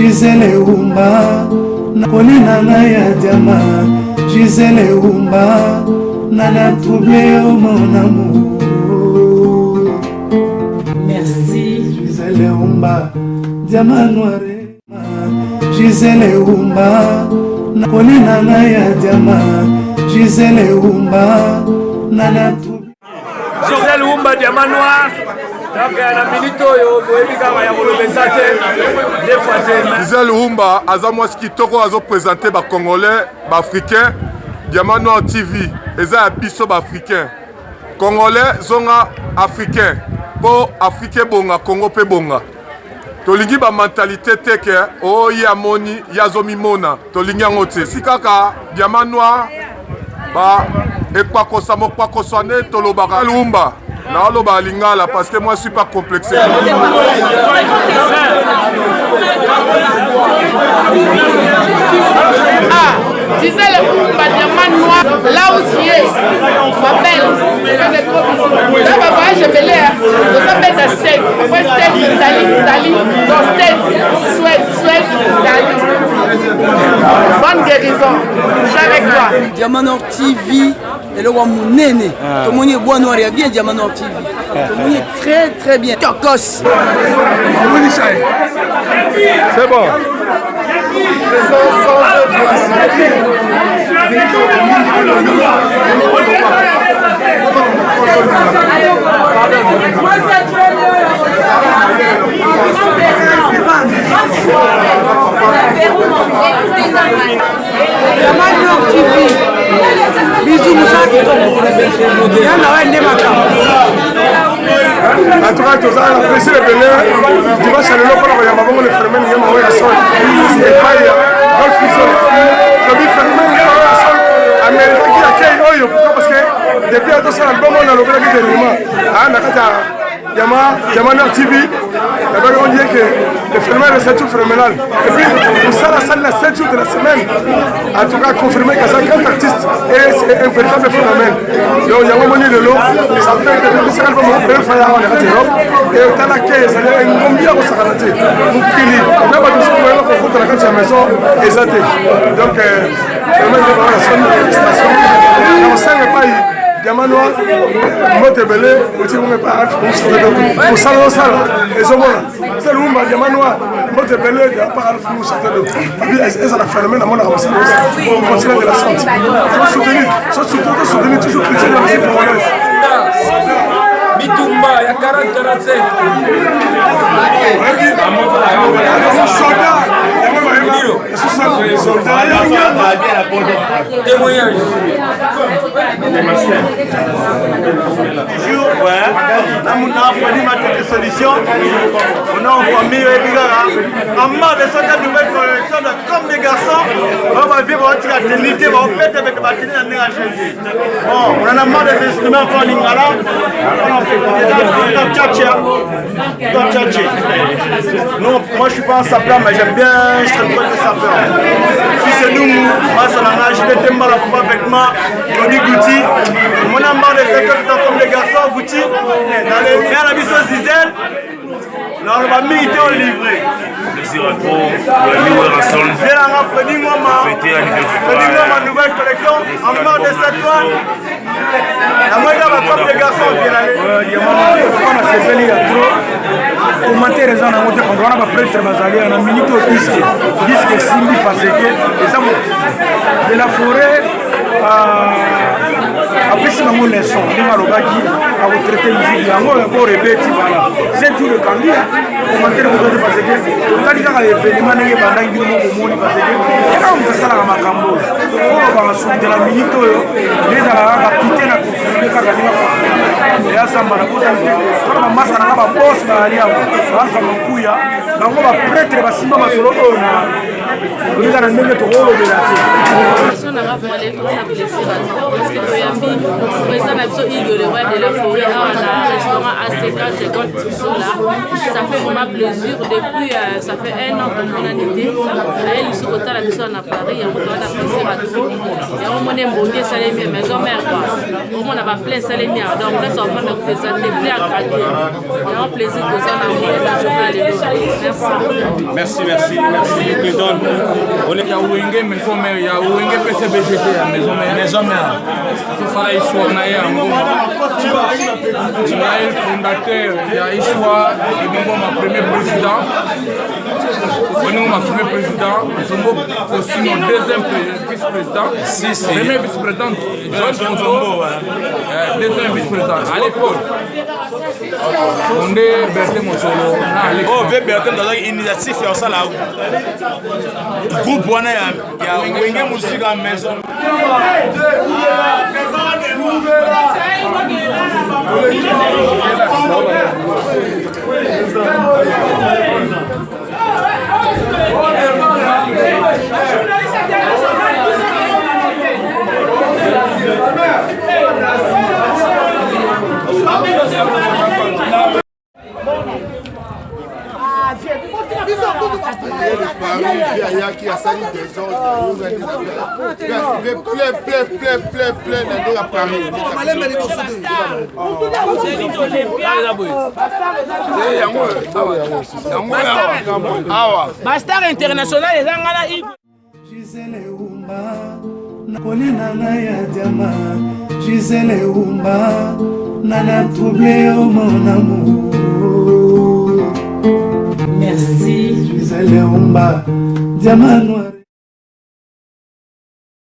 Gisele Umba Napolina ya diama Gisele Umba Nana troublé mon amour. Merci Gisele Umba Diama noire Gisele Umba Napolina ya diama Gisele Umba Nana troublé Gisele Umba Diama noire. Gisele Umba azamwasi kitoko azo présenter ba Congolais, ba Africains, Diamant Noir TV, eza biso ba Africains. Congolais zonga Africains, po Africain bonga Congo pe bonga. Tolingi ba mentalité teke o ya moni ya zomi mona, tolingi ngote. Sikaka Diamant Noir ba ekwakosa mokwakosa tolobaka Umba. Non, lingala parce que moi je suis pas complexé. Gisele Umba Diamant noir, là où tu es, m'appelle, je fais trop bisous. Là, ma voyage, je vais l'air, je s'appelle ta steak. Après steak, Italie, donc steak, Suède, Italie. Bonne guérison, je suis avec toi. Diamant Noir TV, et le roi Mounene. Tout le monde est bon noir, il y a bien Diamant Noir TV. Tout le monde est très bien. Tokos. C'est bon. Bisous Moussaki. En tout cas, tout ça, on apprécie le Bénin. Dimanche, à l'époque, on a vraiment le phénomène de la sol. C'est pas Golf Fusol. Le phénomène de la sol. Américain qui accueille Oyo. Pourquoi? Parce que depuis à tout ça, l'album, on a le vrai qui Diamant Noir TV, on dit que le phénomène est 7 jours phénoménal. Et puis, pour ça, la salle, 7 jours de la semaine, en tout cas, confirmé que c'est un artiste et c'est un véritable phénomène. Donc, il y a un moment de l'eau, ça fait que le musical va me faire faire en Europe. Et dans la caisse, il y a une combien de s'arrêter. Pour qu'il y ait, on a pas de ce qu'on a fait dans la maison, exacté. Donc, phénomène de la semaine, félicitations. Dans 5 pays, Diamant Noir, Mote Belé, Outi Moume Parat, pour ça, et Zomona. C'est l'Oumba, Diamant Noir, Mote Belé, Parat, pour ça, et ça a phénomène à mon avancée pour continuer de la santé. Je suis soutenu toujours plus dans les Congolais. Mitumba, il y a 40-47. Témoignage. Toujours, ouais. On a fallu mettre des solutions. On a en famille, en marre de cette nouvelle collection de comme des garçons. On va vivre votre activité, on va faire avec ma tenue en négation. Bon, on en a marre des instruments pour l'ingala. On a fait tchatché. Non, moi je suis pas un sapeur, mais j'aime bien, je suis très de sapeur. Fils de nous, moi ça n'a pas, j'étais tellement là pour avec moi, on dit Gouti. On a marre de cette comme les garçons, Gouti. Dans les biens, la mission Zizel. Non, on va militer au livret. Plaisir à trop, nous ensemble. J'ai la Freddy Ngoma. Fêter anniversaire. Freddy Ngoma, nouvelle collection. En marre de cette fois. La moitié va comme les garçons viennent aller. On a fait il y a trop. Commenter les gens dans notre endroit, on va prêtre Bazali, on a minute au disque Simbi parce que les hommes de la forêt après c'est mon leçon, on va le traiter musique, on va répéter, voilà. C'est tout le candidat. Commenter le parce que quand il y a des événements, il y a des gens parce que on peut ça la macambo. On va soutenir la minute, les gens capitaine à confirmer quand il y a et à ça, on va masser la bosse, on va prêtre, on va tolinga na ndenge tokolobela te on a volé pour la blessure parce que Toyambi président Nabso Hugo le roi de la forêt a un restaurant ACK chez Gold là ça fait vraiment plaisir depuis ça fait 1 an que on a été elle ici au temps la mission à Paris et on a plaisir à tout et on m'a demandé Salémia maison mère quoi on a pas plein Salémia donc là ça va me présenter plein à craquer et un plaisir que ça la journal Merci président. On est à Ouenge mais comme il y a Ouenge PCBGT à maison mère. Il faut faire histoire na yango. Tu as le fondateur, il y a histoire et moi ma premier président. Moi ma premier président, je suis mon deuxième vice-président. Premier vice-président John Tombo. Deuxième vice-président à l'époque. On est Berté Mosolo. Oh, Berté dans une initiative et ça là. Groupe wana ya Wenge musique à maison. Qui a sali des ordres, plein à Paris. Bastar international les angana Gisele Umba Nakolina na ya diama Gisele Umba Nana troublé au mon amour. Merci Gisele Umba Diamant noir.